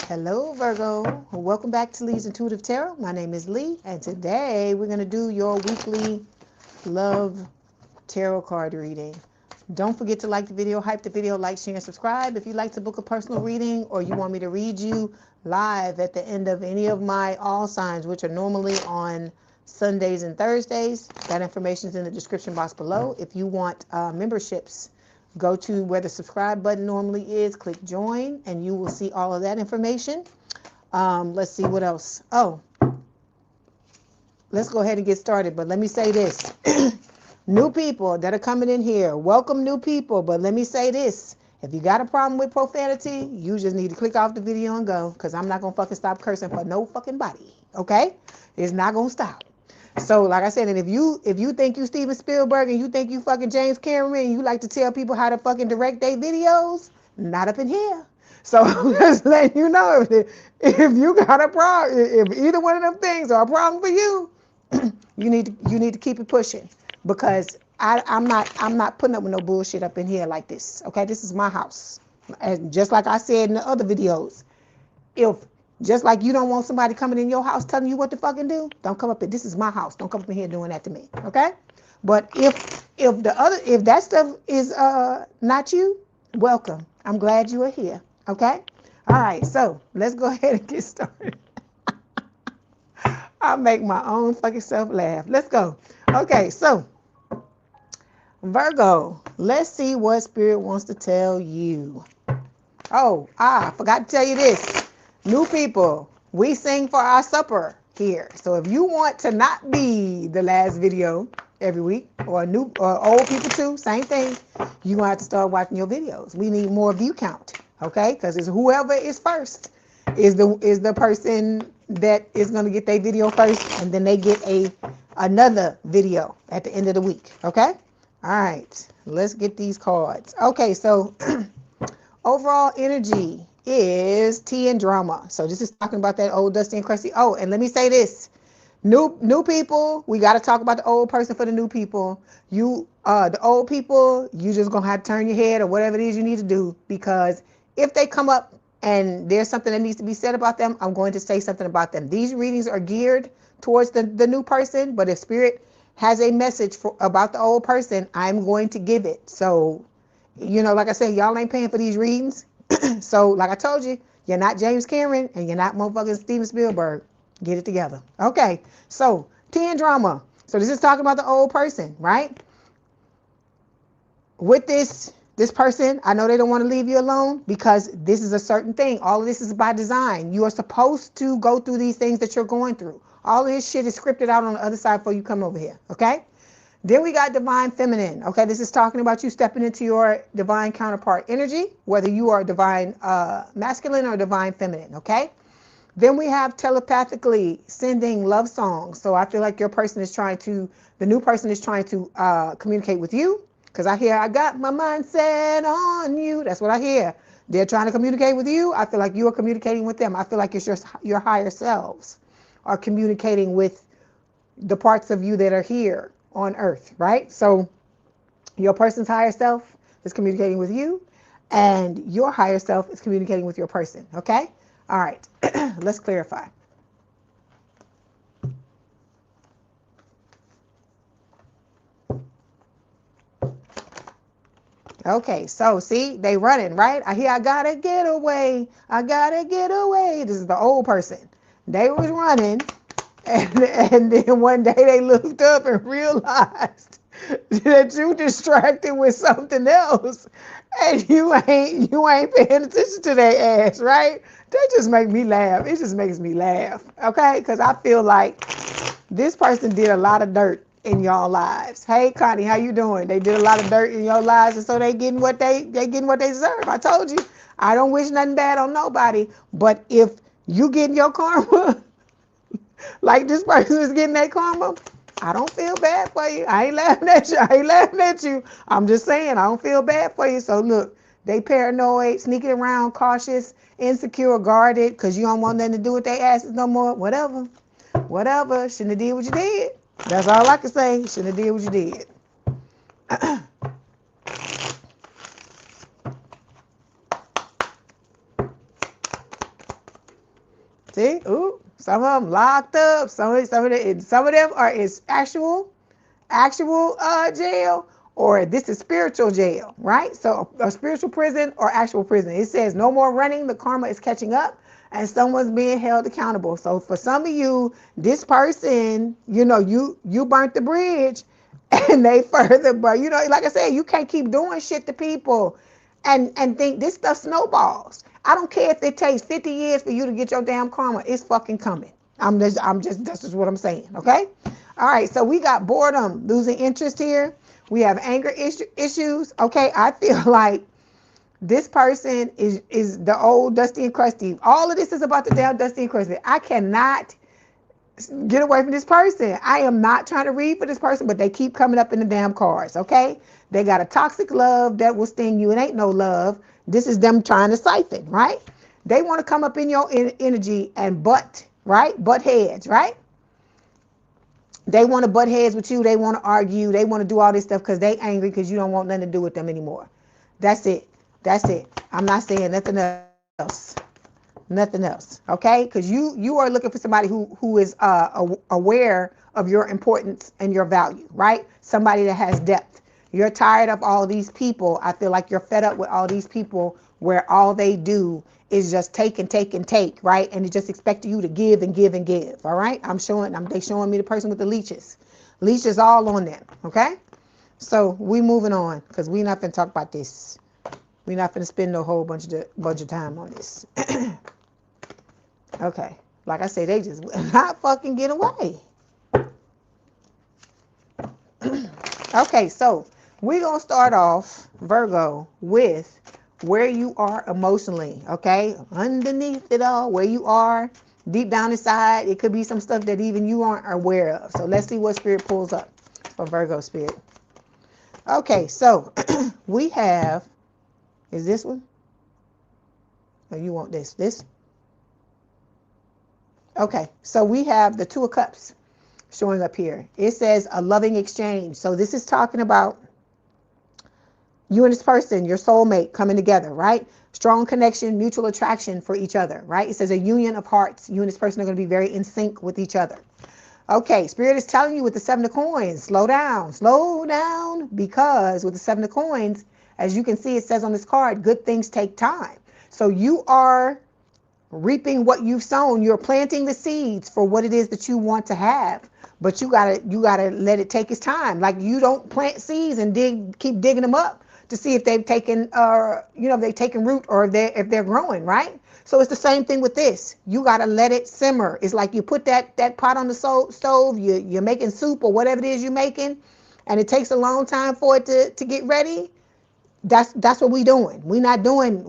Hello, Virgo. Welcome back to Leigh's Intuitive Tarot. My name is Leigh, and today we're going to do your weekly love tarot card reading. Don't forget to like the video, hype the video, like, share, and subscribe. If you'd like to book a personal reading or you want me to read you live at the end of any of my all signs, which are normally on Sundays and Thursdays, that information is in the description box below. If you want memberships, go to where the subscribe button normally is, click join, and you will see all of that information. Let's see what else. Oh, let's go ahead and get started. But let me say this. New people that are coming in here, welcome new people. But let me say this. If you got a problem with profanity, you just need to click off the video and go, because I'm not going to fucking stop cursing for no fucking body. Okay? It's not going to stop. So, like I said, and if you think you Steven Spielberg and you think you fucking James Cameron and you like to tell people how to fucking direct their videos, not up in here. So I'm just letting you know if you got a problem, if either one of them things are a problem for you, you need to keep it pushing, because I'm not putting up with no bullshit up in here like this. Okay, this is my house, and just like I said in the other videos, if just like you don't want somebody coming in your house telling you what to fucking do, don't come up in. This is my house. Don't come up in here doing that to me. Okay? But if that stuff is not you, welcome. I'm glad you are here. Okay? All right. So let's go ahead and get started. I'll make my own fucking self laugh. Let's go. Okay. So Virgo, let's see what Spirit wants to tell you. Oh, I forgot to tell you this. New people, we sing for our supper here. So if you want to not be the last video every week, or new or old people too, same thing, you're gonna have to start watching your videos. We need more view count, okay? Because it's whoever is first is the person that is gonna get their video first, and then they get another video at the end of the week. Okay? All right, let's get these cards. Okay, so overall energy is tea and drama. So this is talking about that old Dusty and Crusty. Oh, and let me say this. New people, we got to talk about the old person for the new people. The old people, you just going to have to turn your head or whatever it is you need to do, because if they come up and there's something that needs to be said about them, I'm going to say something about them. These readings are geared towards the new person, but if Spirit has a message about the old person, I'm going to give it. So, like I said, y'all ain't paying for these readings. So, like I told you, you're not James Cameron and you're not motherfucking Steven Spielberg. Get it together. Okay, so tea and drama. So this is talking about the old person, right? With this person, I know they don't want to leave you alone, because this is a certain thing. All of this is by design. You are supposed to go through these things that you're going through. All of this shit is scripted out on the other side before you come over here, okay? Then we got divine feminine. Okay, this is talking about you stepping into your divine counterpart energy, whether you are divine masculine or divine feminine. Okay. Then we have telepathically sending love songs. So I feel like the new person is trying to communicate with you, because I got my mind set on you. That's what I hear. They're trying to communicate with you. I feel like you are communicating with them. I feel like it's just your higher selves are communicating with the parts of you that are here on earth, right? So your person's higher self is communicating with you, and your higher self is communicating with your person. Okay? All right. Let's clarify. Okay, so see, they running, right? I gotta get away. I gotta get away. This is the old person. They was running, and then one day they looked up and realized that you distracted with something else, and you ain't paying attention to their ass, right? That just make me laugh. It just makes me laugh, okay? Because I feel like this person did a lot of dirt in y'all lives. Hey, Connie, how you doing? They did a lot of dirt in your lives, and so they getting what they deserve. I told you, I don't wish nothing bad on nobody, but if you getting your karma like this person is getting their karma, I don't feel bad for you. I ain't laughing at you. I'm just saying, I don't feel bad for you. So look, they paranoid, sneaking around, cautious, insecure, guarded, because you don't want nothing to do with their asses no more. Whatever. Shouldn't have did what you did. That's all I can say. Shouldn't have did what you did. See, ooh, some of them locked up. Some of them are is actual jail, or this is spiritual jail, right? So a spiritual prison or actual prison. It says no more running. The karma is catching up, and someone's being held accountable. So for some of you, this person, you burnt the bridge, and they further, but like I said, you can't keep doing shit to people, and think this stuff snowballs. I don't care if it takes 50 years for you to get your damn karma. It's fucking coming. That's just what I'm saying, okay? All right, so we got boredom, losing interest here. We have anger issues, okay? I feel like this person is the old Dusty and Krusty. All of this is about the damn Dusty and Krusty. I cannot get away from this person. I am not trying to read for this person, but they keep coming up in the damn cards, okay? They got a toxic love that will sting you. It ain't no love. This is them trying to siphon, right? They want to come up in your energy and butt heads, right? They want to butt heads with you. They want to argue. They want to do all this stuff because they angry because you don't want nothing to do with them anymore. That's it. I'm not saying nothing else. Nothing else, okay? Because you are looking for somebody who is aware of your importance and your value, right? Somebody that has depth. You're tired of all these people. I feel like you're fed up with all these people where all they do is just take and take and take, right? And they just expect you to give and give and give, all right? They showing me the person with the leeches. Leeches all on them, okay? So we moving on because we not finna talk about this. We not finna spend no whole bunch of time on this. Okay, like I say, they just will not fucking get away. Okay, so we're going to start off, Virgo, with where you are emotionally, okay? Underneath it all, where you are, deep down inside, it could be some stuff that even you aren't aware of. So let's see what Spirit pulls up for Virgo Spirit. Okay, so we have, is this one? Oh, you want this? This? Okay, so we have the Two of Cups showing up here. It says a loving exchange. So this is talking about you and this person, your soulmate, coming together, right? Strong connection, mutual attraction for each other, right? It says a union of hearts. You and this person are going to be very in sync with each other. Okay, Spirit is telling you with the Seven of Coins, slow down, because with the Seven of Coins, as you can see, it says on this card, good things take time. So you are reaping what you've sown. You're planting the seeds for what it is that you want to have, but you gotta let it take its time. Like you don't plant seeds and keep digging them up to see if they've taken if they've taken root or if they're growing, right? So it's the same thing with this. You gotta let it simmer. It's like you put that pot on the stove, you're making soup or whatever it is you're making, and it takes a long time for it to get ready. That's what we doing. We're not doing it.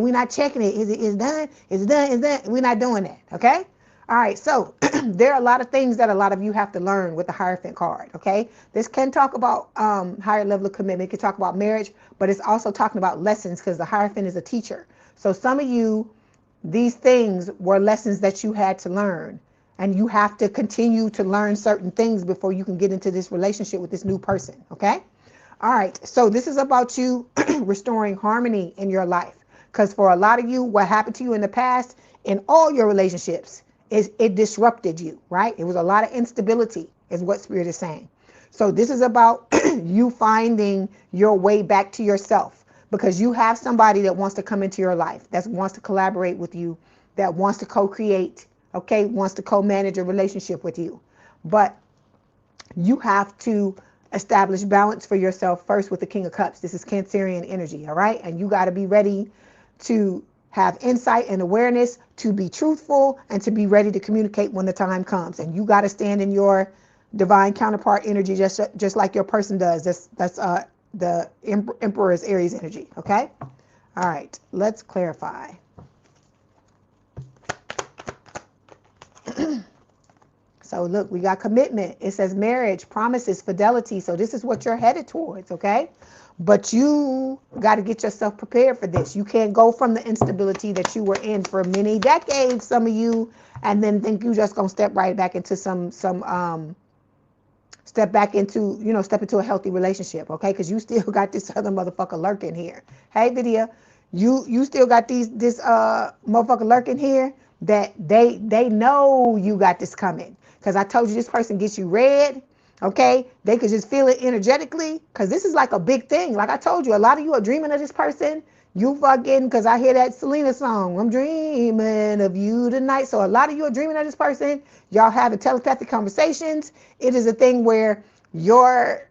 We're not checking it. Is it done? Is it done? Is that? We're not doing that. Okay. All right. So there are a lot of things that a lot of you have to learn with the Hierophant card. Okay. This can talk about higher level of commitment. It can talk about marriage, but it's also talking about lessons because the Hierophant is a teacher. So some of you, these things were lessons that you had to learn, and you have to continue to learn certain things before you can get into this relationship with this new person. Okay. All right, so this is about you restoring harmony in your life. Because for a lot of you, what happened to you in the past, in all your relationships, is it disrupted you, right? It was a lot of instability, is what Spirit is saying. So this is about you finding your way back to yourself. Because you have somebody that wants to come into your life, that wants to collaborate with you, that wants to co-create, okay, wants to co-manage a relationship with you. But you have to establish balance for yourself first with the King of Cups. This is Cancerian energy, all right? And you got to be ready to have insight and awareness, to be truthful, and to be ready to communicate when the time comes. And you got to stand in your divine counterpart energy just like your person does. That's the Emperor's Aries energy, okay? All right, let's clarify. So look, we got commitment. It says marriage, promises, fidelity. So this is what you're headed towards, okay? But you got to get yourself prepared for this. You can't go from the instability that you were in for many decades, some of you, and then think you just gonna step right back into step into a healthy relationship, okay? Because you still got this other motherfucker lurking here. Hey, Vidya, you still got this motherfucker lurking here that they know you got this coming. Because I told you this person gets you red. Okay, they could just feel it energetically, because this is like a big thing. Like I told you, a lot of you are dreaming of this person. You fucking, because I hear that Selena song, I'm dreaming of you tonight. So a lot of you are dreaming of this person. Y'all having telepathic conversations. It is a thing where your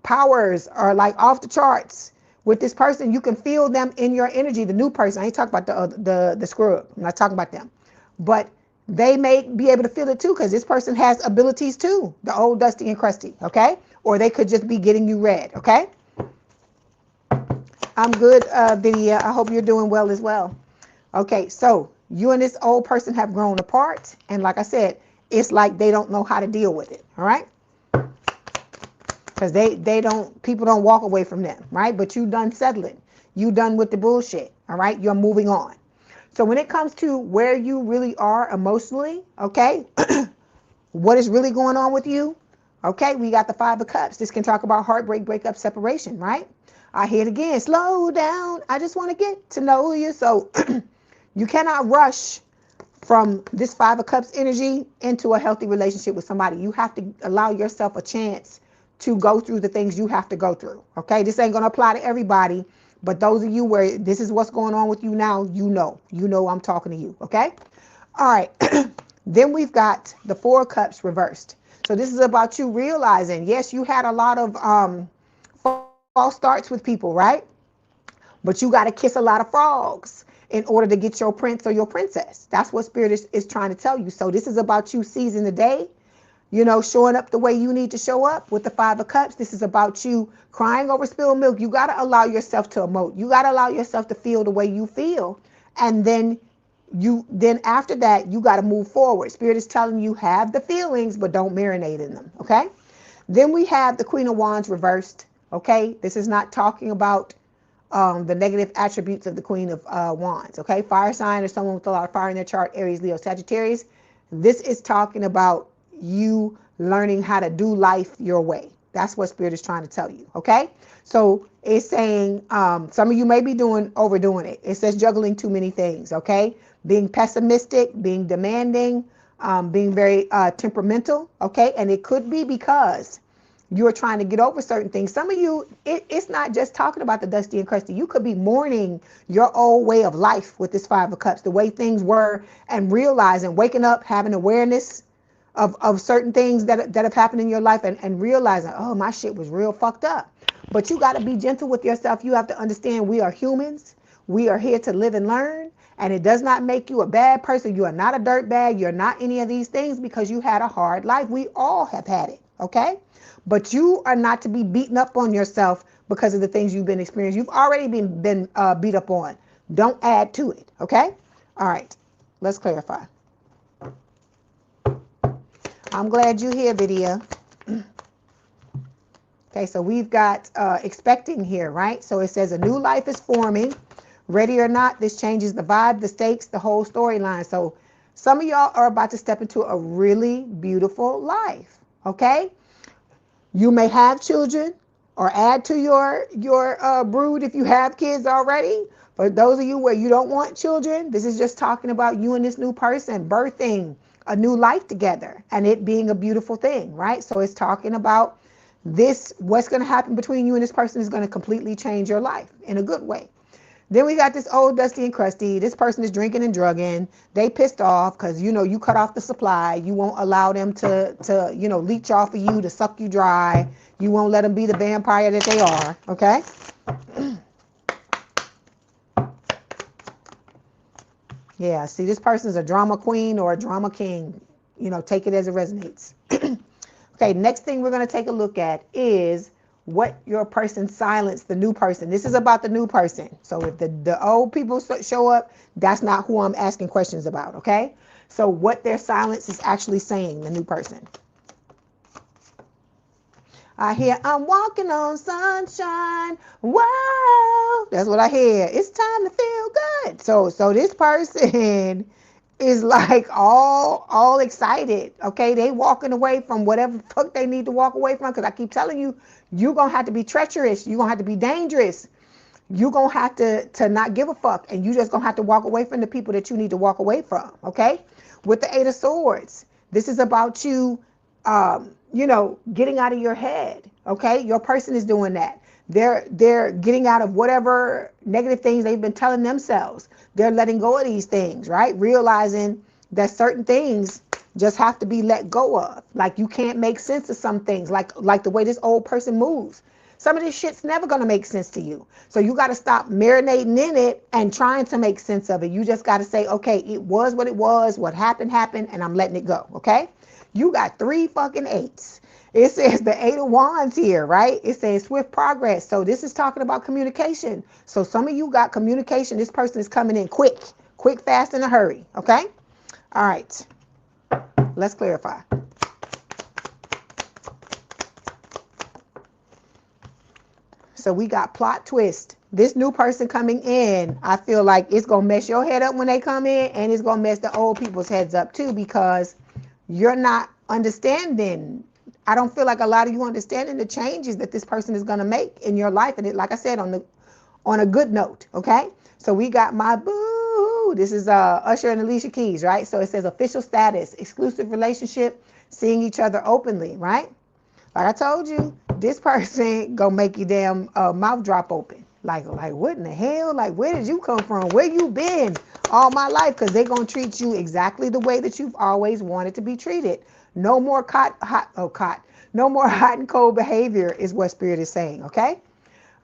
powers are like off the charts with this person. You can feel them in your energy. The new person, I ain't talking about the scrub. I'm not talking about them, but they may be able to feel it too, because this person has abilities too, the old dusty and crusty. Okay, or they could just be getting you red. Okay, I'm good, Vidya. I hope you're doing well as well. Okay, so you and this old person have grown apart, and like I said, it's like they don't know how to deal with it. All right, because they don't, people don't walk away from them, right? But you done settling, you done with the bullshit. All right, you're moving on. So when it comes to where you really are emotionally, okay, what is really going on with you? Okay, we got the Five of Cups. This can talk about heartbreak, breakup, separation, right? I hear it again. Slow down. I just want to get to know you. So you cannot rush from this Five of Cups energy into a healthy relationship with somebody. You have to allow yourself a chance to go through the things you have to go through. Okay, this ain't going to apply to everybody, but those of you where this is what's going on with you now, you know I'm talking to you. Okay, all right. Then we've got the Four of Cups reversed. So this is about you realizing, yes, you had a lot of false starts with people, right? But you got to kiss a lot of frogs in order to get your prince or your princess. That's what Spirit is trying to tell you. So this is about you seizing the day, you know, showing up the way you need to show up with the Five of Cups. This is about you crying over spilled milk. You got to allow yourself to emote. You got to allow yourself to feel the way you feel. And then after that, you got to move forward. Spirit is telling you, have the feelings, but don't marinate in them. Okay. Then we have the Queen of Wands reversed. Okay. This is not talking about the negative attributes of the Queen of Wands. Okay. Fire sign or someone with a lot of fire in their chart, Aries, Leo, Sagittarius. This is talking about you learning how to do life your way. That's what Spirit is trying to tell you. Okay. So it's saying some of you may be overdoing it. It says juggling too many things. Okay. Being pessimistic, being demanding, being very temperamental. Okay. And it could be because you're trying to get over certain things. Some of you, it's not just talking about the dusty and crusty. You could be mourning your old way of life with this Five of Cups, the way things were, and realizing, waking up, having awareness of certain things that have happened in your life, and realizing, oh, my shit was real fucked up. But you got to be gentle with yourself. You have to understand we are humans. We are here to live and learn. And it does not make you a bad person. You are not a dirtbag. You're not any of these things because you had a hard life. We all have had it. Okay. But you are not to be beaten up on yourself because of the things you've been experiencing. You've already been beat up on. Don't add to it. Okay. All right. Let's clarify. I'm glad you're here, Vidya. Okay, so we've got expecting here, right? So it says a new life is forming. Ready or not, this changes the vibe, the stakes, the whole storyline. So some of y'all are about to step into a really beautiful life, okay? You may have children or add to your brood if you have kids already. For those of you where you don't want children, this is just talking about you and this new person birthing a new life together and it being a beautiful thing, right? So it's talking about this, what's going to happen between you and this person is going to completely change your life in a good way. Then we got this old dusty and crusty. This person is drinking and drugging. They pissed off because, you know, you cut off the supply. You won't allow them to, you know, leech off of you, to suck you dry. You won't let them be the vampire that they are. Okay. Yeah. See, this person's a drama queen or a drama king. You know, take it as it resonates. Okay. Next thing we're going to take a look at is what your person silenced, the new person. This is about the new person. So if the old people show up, that's not who I'm asking questions about, okay? So what their silence is actually saying, the new person. I hear, I'm walking on sunshine. Whoa, that's what I hear. It's time to feel good. So this person is like all excited, okay? They walking away from whatever the fuck they need to walk away from, because I keep telling you, you're going to have to be treacherous. You're going to have to be dangerous. you're going to have to not give a fuck, and you just going to have to walk away from the people that you need to walk away from, okay? With the Eight of Swords, this is about you, you know, getting out of your head, okay? Your person is doing that. They're getting out of whatever negative things they've been telling themselves. They're letting go of these things, right? Realizing that certain things just have to be let go of. Like, you can't make sense of some things, like the way this old person moves. Some of this shit's never going to make sense to you. So you got to stop marinating in it and trying to make sense of it. You just got to say, okay, it was what it was. What happened, happened, and I'm letting it go, okay? You got 3 fucking 8s. It says the 8 of Wands here, right? It says swift progress. So this is talking about communication. So some of you got communication. This person is coming in quick, fast, in a hurry, okay? All right. Let's clarify. So we got plot twist. This new person coming in, I feel like it's going to mess your head up when they come in, and it's going to mess the old people's heads up too, because you're not understanding. I don't feel like a lot of you understanding the changes that this person is going to make in your life. And it, like I said, on a good note, okay? So we got my boo. This is Usher and Alicia Keys, right? So it says official status, exclusive relationship, seeing each other openly, right? Like I told you, this person gonna make your damn mouth drop open. Like what in the hell? Like, where did you come from? Where you been all my life? Because they're gonna treat you exactly the way that you've always wanted to be treated. No more no more hot and cold behavior is what Spirit is saying, okay?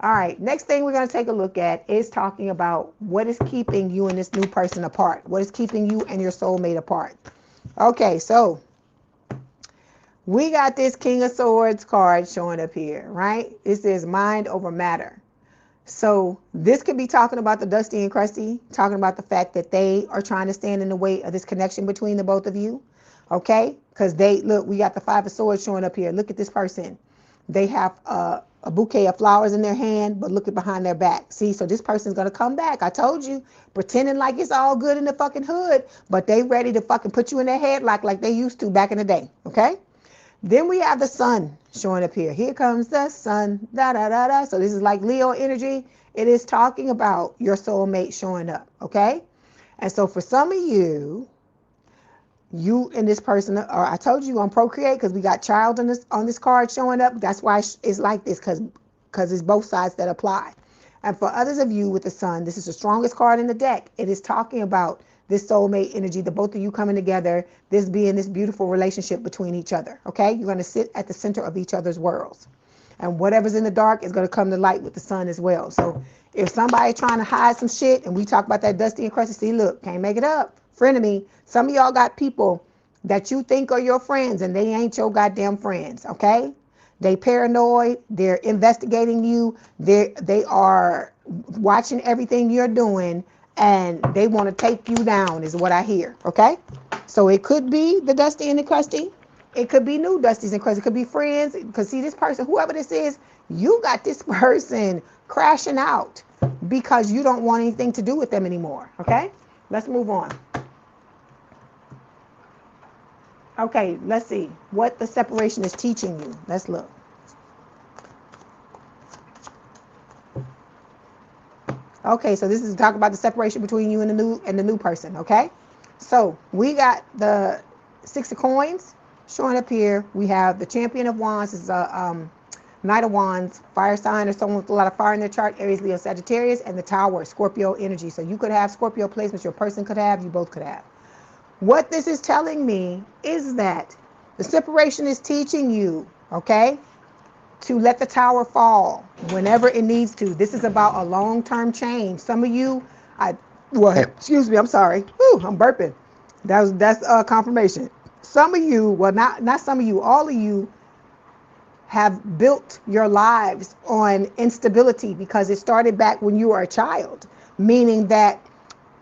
All right, next thing we're gonna take a look at is talking about what is keeping you and this new person apart. What is keeping you and your soulmate apart? Okay, so we got this King of Swords card showing up here, right? It says mind over matter. So this could be talking about the Dusty and Crusty, talking about the fact that they are trying to stand in the way of this connection between the both of you, okay? Because look, we got the 5 of Swords showing up here. Look at this person. They have a bouquet of flowers in their hand, but look at behind their back. See, so this person's going to come back. I told you, pretending like it's all good in the fucking hood, but they ready to fucking put you in their head like they used to back in the day, okay? Then we have the sun showing up here. Here comes the sun. Da, da, da, da. So this is like Leo energy. It is talking about your soulmate showing up. Okay. And so for some of you, you and this person, or I told you on procreate, because we got child on this card showing up. That's why it's like this, because it's both sides that apply. And for others of you with the sun, this is the strongest card in the deck. It is talking about this soulmate energy, the both of you coming together, this being this beautiful relationship between each other, okay? You're going to sit at the center of each other's worlds. And whatever's in the dark is going to come to light with the sun as well. So if somebody trying to hide some shit, and we talk about that Dusty and Crusty, see, look, can't make it up. Frenemy. Some of y'all got people that you think are your friends, and they ain't your goddamn friends, okay? They paranoid. They're investigating you. They are watching everything you're doing, and they want to take you down is what I hear, okay? So it could be the Dusty and the Crusty. It could be new Dusties and Crusty. It could be friends. Because see, this person, whoever this is, you got this person crashing out because you don't want anything to do with them anymore, okay? Let's move on. Okay, let's see what the separation is teaching you. Let's look. Okay, so this is talking about the separation between you and the new person, okay? So we got the 6 of Coins showing up here. We have the Champion of Wands. This is a Knight of Wands, fire sign or someone with a lot of fire in their chart, Aries, Leo, Sagittarius, and the Tower, Scorpio energy. So you could have Scorpio placements, your person could have, you both could have. What this is telling me is that the separation is teaching you, okay, to let the tower fall whenever it needs to. This is about a long-term change. Some of you, excuse me, I'm sorry. Whew, I'm burping. That's confirmation. Some of you, well, not some of you, all of you have built your lives on instability because it started back when you were a child, meaning that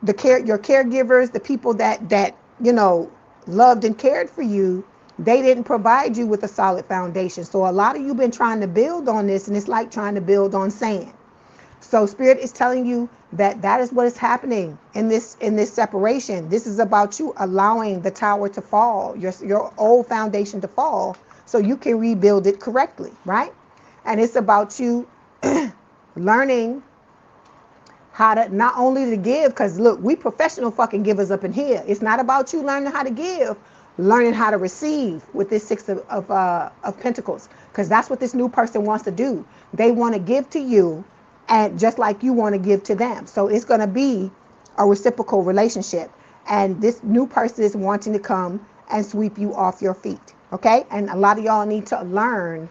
your caregivers, the people that you know loved and cared for you, they didn't provide you with a solid foundation. So a lot of you been trying to build on this, and it's like trying to build on sand. So Spirit is telling you that is what is happening in this separation. This is about you allowing the tower to fall, your old foundation to fall, so you can rebuild it correctly, right? And it's about you learning how to not only to give, because look, we professional fucking givers up in here. It's not about you learning how to give, learning how to receive with this Six of Pentacles, because that's what this new person wants to do. They want to give to you, and just like you want to give to them. So it's going to be a reciprocal relationship, and this new person is wanting to come and sweep you off your feet. Okay, and a lot of y'all need to learn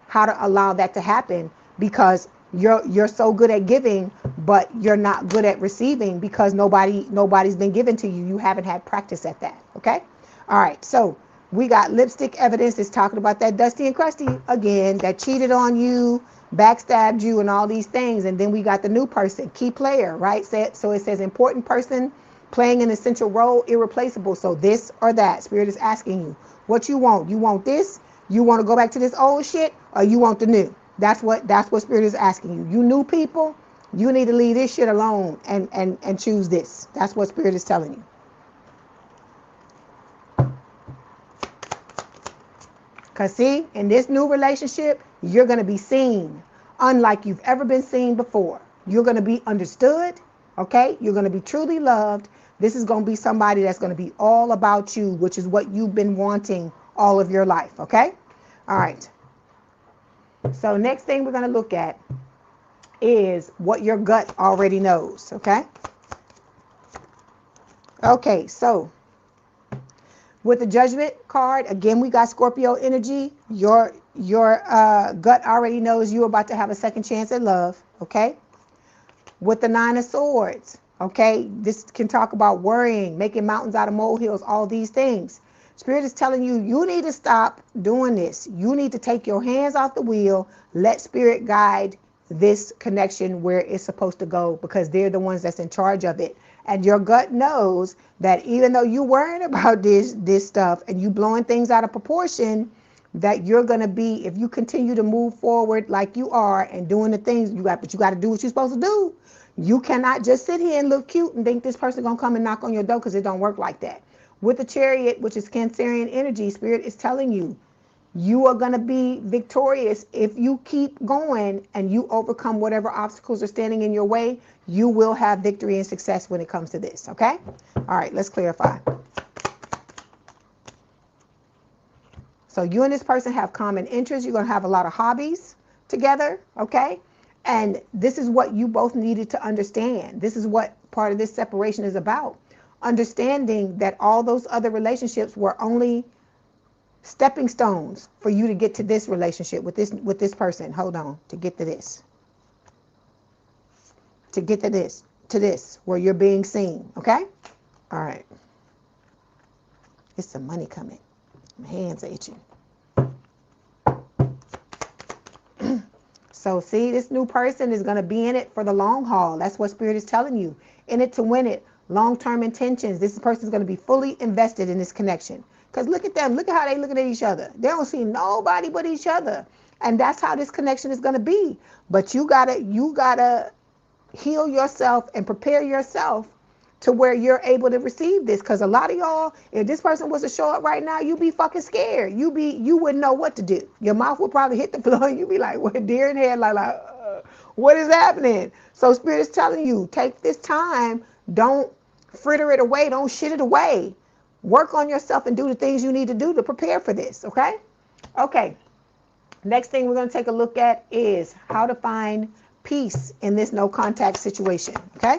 how to allow that to happen, because you're so good at giving, but you're not good at receiving, because nobody's been given to you. You haven't had practice at that. Okay, all right. So we got lipstick evidence is talking about that Dusty and Crusty again, that cheated on you, backstabbed you, and all these things. And then we got the new person, key player, right? So it says important person playing an essential role, irreplaceable. So this or that. Spirit is asking you what you want. You want this? You want to go back to this old shit, or you want the new? That's what Spirit is asking you. You new people, you need to leave this shit alone and choose this. That's what Spirit is telling you. Because see, in this new relationship, you're going to be seen unlike you've ever been seen before. You're going to be understood, okay? You're going to be truly loved. This is going to be somebody that's going to be all about you, which is what you've been wanting all of your life, okay? All right. So next thing we're going to look at is what your gut already knows, okay? Okay, so with the Judgment card, again, we got Scorpio energy. Your gut already knows you're about to have a second chance at love, okay? With the Nine of Swords, okay? This can talk about worrying, making mountains out of molehills, all these things. Spirit is telling you, you need to stop doing this. You need to take your hands off the wheel. Let Spirit guide this connection where it's supposed to go, because they're the ones that's in charge of it. And your gut knows that even though you're worrying about this stuff and you blowing things out of proportion, that you're going to be, if you continue to move forward like you are and doing the things you got, but you got to do what you're supposed to do. You cannot just sit here and look cute and think this person going to come and knock on your door, because it don't work like that. With the Chariot, which is Cancerian energy, Spirit is telling you, you are going to be victorious if you keep going and you overcome whatever obstacles are standing in your way. You will have victory and success when it comes to this, okay? All right, let's clarify. So you and this person have common interests. You're going to have a lot of hobbies together, okay? And this is what you both needed to understand. This is what part of this separation is about. Understanding that all those other relationships were only stepping stones for you to get to this relationship with this person. Hold on, to get to this. To get to this, where you're being seen, okay? All right. It's some money coming. My hands are itching. So see, this new person is going to be in it for the long haul. That's what Spirit is telling you. In it to win it. Long-term intentions. This person is going to be fully invested in this connection. Because look at them. Look at how they looking at each other. They don't see nobody but each other. And that's how this connection is going to be. But you gotta heal yourself and prepare yourself to where you're able to receive this. Because a lot of y'all, if this person was to show up right now, you'd be fucking scared. You wouldn't know what to do. Your mouth would probably hit the floor and you'd be like, what, deer in head, like what is happening? So Spirit is telling you, take this time. Don't fritter it away. Don't shit it away. Work on yourself and do the things you need to do to prepare for this, okay? Okay. Next thing we're going to take a look at is how to find peace in this no contact situation, okay?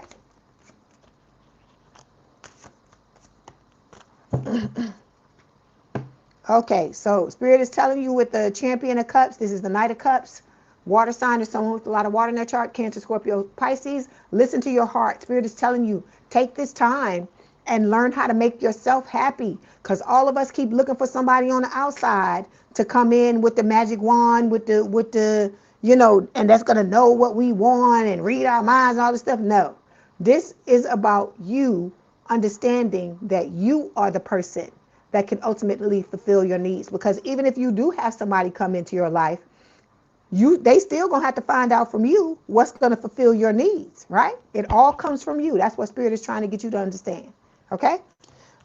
Okay, so Spirit is telling you with the Champion of Cups, this is the Knight of Cups, water sign or someone with a lot of water in their chart, Cancer, Scorpio, Pisces. Listen to your heart. Spirit is telling you, take this time and learn how to make yourself happy, because all of us keep looking for somebody on the outside to come in with the magic wand, with the and that's going to know what we want and read our minds and all this stuff. No, this is about you understanding that you are the person that can ultimately fulfill your needs. Because even if you do have somebody come into your life, they still gonna have to find out from you what's gonna fulfill your needs, right? It all comes from you. That's what Spirit is trying to get you to understand. Okay?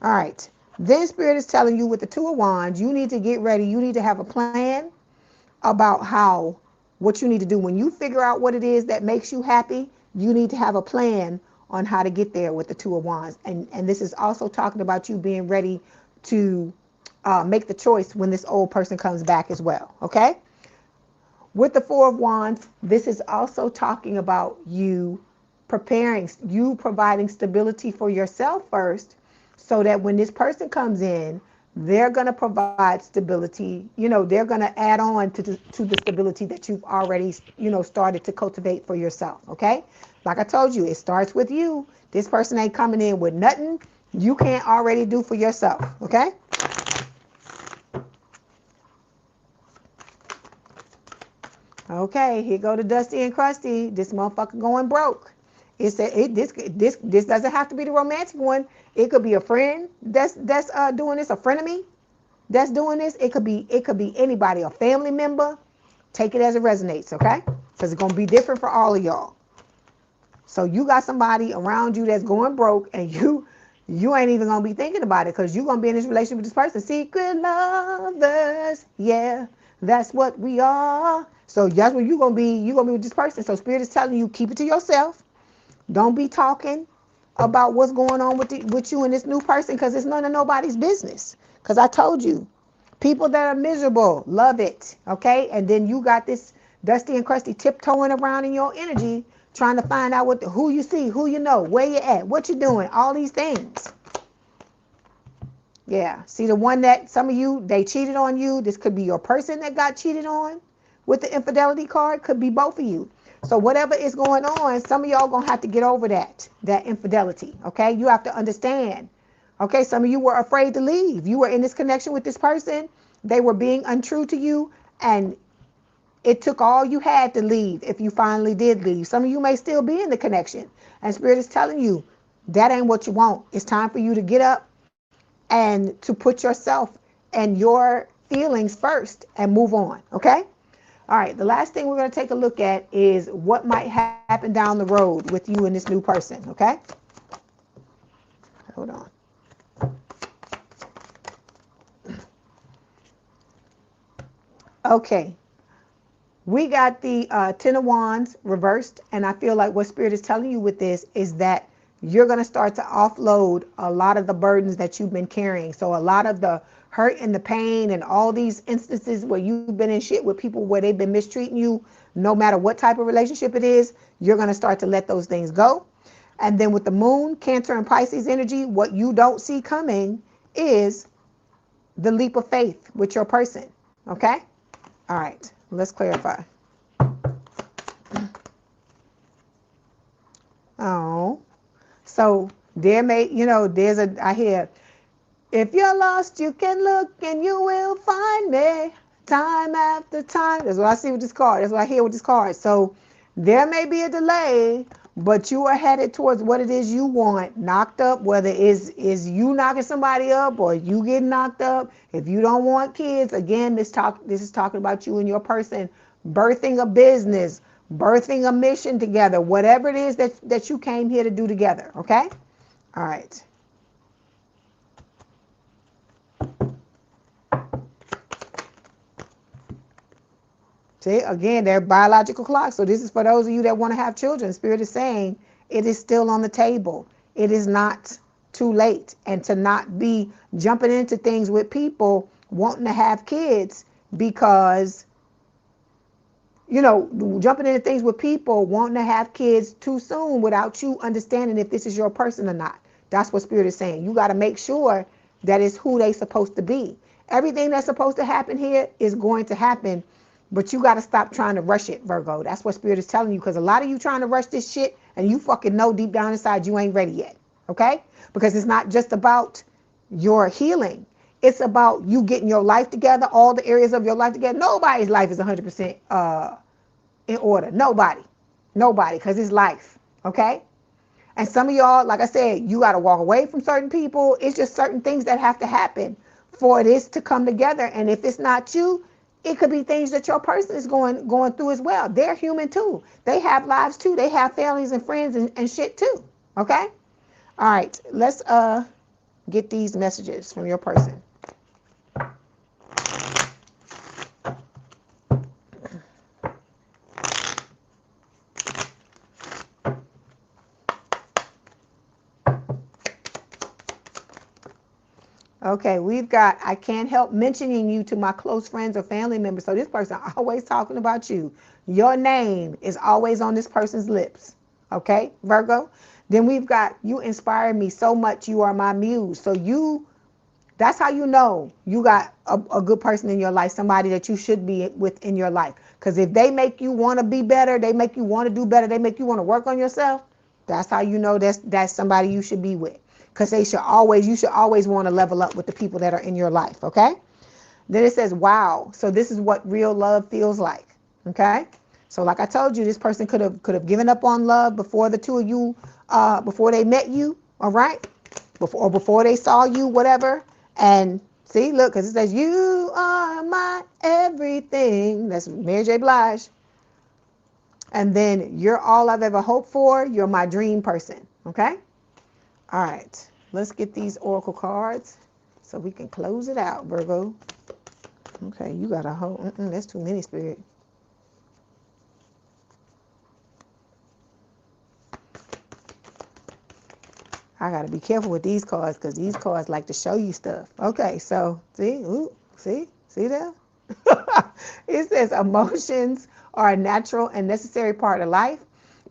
All right. Then Spirit is telling you with the Two of Wands, you need to get ready. You need to have a plan about what you need to do. When you figure out what it is that makes you happy, you need to have a plan on how to get there with the Two of Wands. And this is also talking about you being ready to make the choice when this old person comes back as well, okay? With the Four of Wands, this is also talking about you preparing, you providing stability for yourself first, so that when this person comes in, they're going to provide stability. You know, they're going to add on to the stability that you've already, you know, started to cultivate for yourself, okay? Like I told you, it starts with you. This person ain't coming in with nothing you can't already do for yourself, okay? Okay, here go to Dusty and Krusty. This motherfucker going broke. This doesn't have to be the romantic one. It could be a friend that's doing this, a friend of me that's doing this. It could be anybody, a family member. Take it as it resonates, okay? Because it's gonna be different for all of y'all. So you got somebody around you that's going broke, and you ain't even gonna be thinking about it, because you're gonna be in this relationship with this person. Secret lovers, yeah, that's what we are. So that's what you're gonna be. You're gonna be with this person. So Spirit is telling you, keep it to yourself. Don't be talking about what's going on with you and this new person, because it's none of nobody's business. Because I told you, people that are miserable love it, okay? And then you got this Dusty and Krusty tiptoeing around in your energy, trying to find out who you see, who you know, where you at, what you doing, all these things. Yeah, see, the one that some of you, they cheated on you. This could be your person that got cheated on with the infidelity card. Could be both of you. So whatever is going on, some of y'all gonna have to get over that infidelity, okay? You have to understand, okay? Some of you were afraid to leave. You were in this connection with this person. They were being untrue to you, and it took all you had to leave if you finally did leave. Some of you may still be in the connection, and Spirit is telling you that ain't what you want. It's time for you to get up and to put yourself and your feelings first and move on, okay? All right, the last thing we're going to take a look at is what might happen down the road with you and this new person, okay? Hold on. Okay, we got the Ten of Wands reversed, and I feel like what Spirit is telling you with this is that you're going to start to offload a lot of the burdens that you've been carrying. So a lot of the hurt and the pain and all these instances where you've been in shit with people where they've been mistreating you, no matter what type of relationship it is, you're going to start to let those things go. And then with the Moon, Cancer, and Pisces energy, what you don't see coming is the leap of faith with your person, okay? All right, let's clarify. Oh, so there may, I hear, if you're lost, you can look and you will find me time after time. That's what I see with this card. That's what I hear with this card. So there may be a delay, but you are headed towards what it is you want. Knocked up, whether is you knocking somebody up or you getting knocked up. If you don't want kids, again, this is talking about you and your person birthing a business, birthing a mission together, whatever it is that you came here to do together, okay? All right. See, again, they're biological clocks. So this is for those of you that want to have children. Spirit is saying it is still on the table. It is not too late. And to not be jumping into things with people wanting to have kids because, jumping into things with people wanting to have kids too soon without you understanding if this is your person or not. That's what Spirit is saying. You got to make sure that it's who they supposed to be. Everything that's supposed to happen here is going to happen. But you got to stop trying to rush it, Virgo. That's what Spirit is telling you, because a lot of you trying to rush this shit and you fucking know deep down inside you ain't ready yet, okay? Because it's not just about your healing. It's about you getting your life together, all the areas of your life together. Nobody's life is 100% in order. Nobody, because it's life, okay? And some of y'all, like I said, you got to walk away from certain people. It's just certain things that have to happen for this to come together. And if it's not you, it could be things that your person is going through as well. They're human too. They have lives too. They have families and friends and shit too. Okay? All right. Let's get these messages from your person. Okay, we've got, I can't help mentioning you to my close friends or family members. So this person always talking about you. Your name is always on this person's lips. Okay, Virgo. Then we've got, you inspire me so much. You are my muse. So that's how you know you got a good person in your life, somebody that you should be with in your life. Because if they make you want to be better, they make you want to do better, they make you want to work on yourself, that's how you know that's somebody you should be with. Because you should always want to level up with the people that are in your life, okay? Then it says, wow. So this is what real love feels like, okay? So like I told you, this person could have given up on love before the two of you, before they met you, all right? Before they saw you, whatever. And see, look, because it says, you are my everything. That's Mary J. Blige. And then you're all I've ever hoped for. You're my dream person. Okay? All right. Let's get these oracle cards so we can close it out, Virgo. Okay, you got a whole, that's too many, Spirit. I got to be careful with these cards because these cards like to show you stuff. Okay, so see there? It says emotions are a natural and necessary part of life,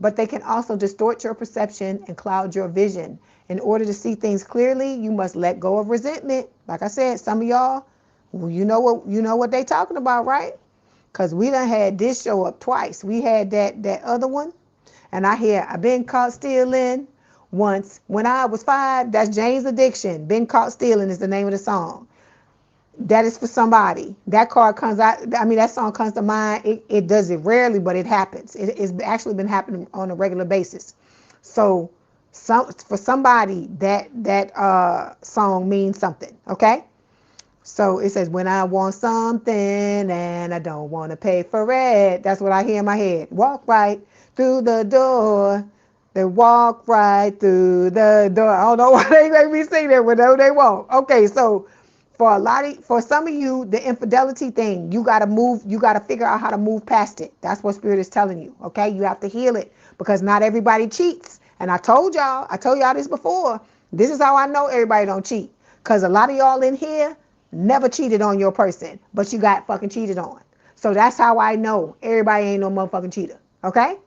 but they can also distort your perception and cloud your vision. In order to see things clearly, you must let go of resentment. Like I said, some of y'all, you know what they talking about, right? Because we done had this show up twice. We had that other one, and I've been caught stealing once when I was 5. That's Jane's Addiction. Been Caught Stealing is the name of the song. That is for somebody. That card comes out. I mean, that song comes to mind. It does it rarely, but it happens. It's actually been happening on a regular basis. So, for somebody, that song means something. Okay. So it says, when I want something and I don't want to pay for it. That's what I hear in my head. Walk right through the door. They walk right through the door. I don't know why they make me sing that, whenever they won't. Okay, so for some of you, the infidelity thing, you got to figure out how to move past it. That's what Spirit is telling you. Okay, you have to heal it because not everybody cheats. And I told y'all this before. This is how I know everybody don't cheat. Because a lot of y'all in here never cheated on your person, but you got fucking cheated on. So that's how I know everybody ain't no motherfucking cheater. Okay?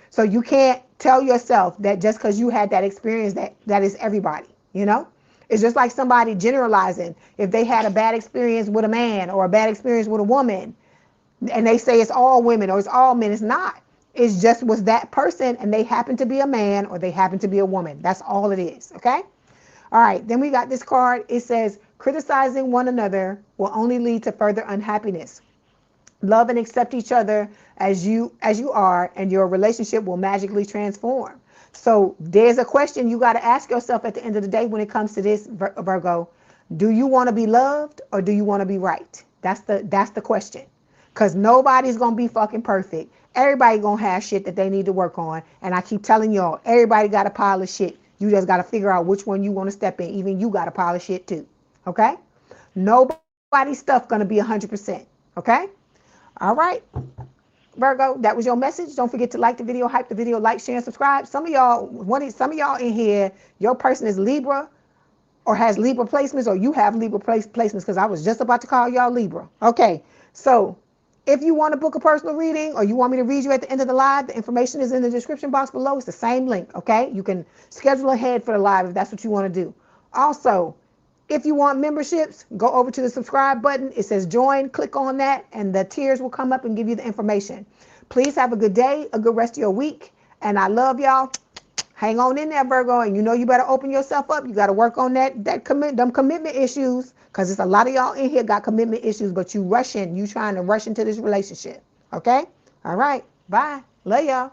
So you can't tell yourself that just because you had that experience that is everybody, you know? It's just like somebody generalizing. If they had a bad experience with a man or a bad experience with a woman, and they say it's all women or it's all men, it's not. It's just was that person and they happen to be a man or they happen to be a woman. That's all it is, okay? All right, then we got this card. It says, criticizing one another will only lead to further unhappiness. Love and accept each other as you are, and your relationship will magically transform. So there's a question you got to ask yourself at the end of the day when it comes to this, Virgo. Do you want to be loved or do you want to be right? That's the question. Because nobody's going to be fucking perfect. Everybody going to have shit that they need to work on. And I keep telling y'all, everybody got a pile of shit. You just got to figure out which one you want to step in. Even you got a pile of shit too. Okay? Nobody's stuff going to be 100%. Okay? All right. Virgo, that was your message. Don't forget to like the video, hype the video, like, share, and subscribe. Some of y'all in here, your person is Libra or has Libra placements, or you have Libra placements, because I was just about to call y'all Libra. Okay, so if you want to book a personal reading or you want me to read you at the end of the live, the information is in the description box below. It's the same link, okay? You can schedule ahead for the live if that's what you want to do. Also, if you want memberships, go over to the subscribe button. It says join. Click on that, and the tiers will come up and give you the information. Please have a good day, a good rest of your week, and I love y'all. Hang on in there, Virgo, and you better open yourself up. You got to work on them commitment issues, because there's a lot of y'all in here got commitment issues, but you trying to rush into this relationship. Okay? All right. Bye. Love y'all.